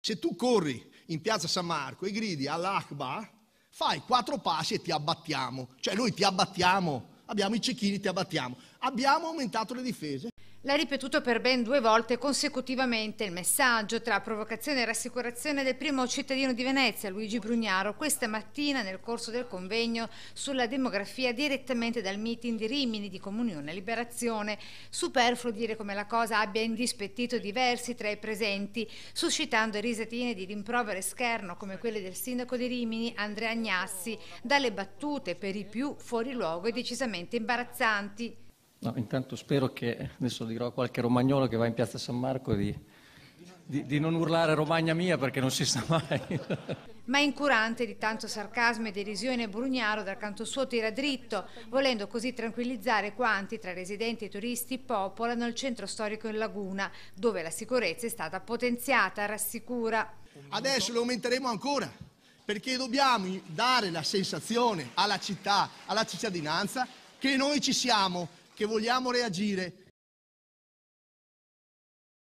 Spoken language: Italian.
Se tu corri in piazza San Marco e gridi all'Akbar, fai 4 passi e ti abbattiamo. Cioè noi ti abbattiamo, abbiamo i cecchini, ti abbattiamo. Abbiamo aumentato le difese. L'ha ripetuto per ben 2 volte consecutivamente il messaggio tra provocazione e rassicurazione del primo cittadino di Venezia, Luigi Brugnaro, questa mattina nel corso del convegno sulla demografia direttamente dal meeting di Rimini di Comunione e Liberazione. Superfluo dire come la cosa abbia indispettito diversi tra i presenti, suscitando risatine di rimprovero e scherno come quelle del sindaco di Rimini, Andrea Agnassi, dalle battute per i più fuori luogo e decisamente imbarazzanti. No, intanto spero che, adesso dirò a qualche romagnolo che va in piazza San Marco di non urlare Romagna mia, perché non si sa mai. Ma incurante di tanto sarcasmo e derisione, Brugnaro dal canto suo tira dritto, volendo così tranquillizzare quanti tra residenti e turisti popolano il centro storico in Laguna, dove la sicurezza è stata potenziata, rassicura. Adesso lo aumenteremo ancora, perché dobbiamo dare la sensazione alla città, alla cittadinanza, che noi ci siamo, che vogliamo reagire,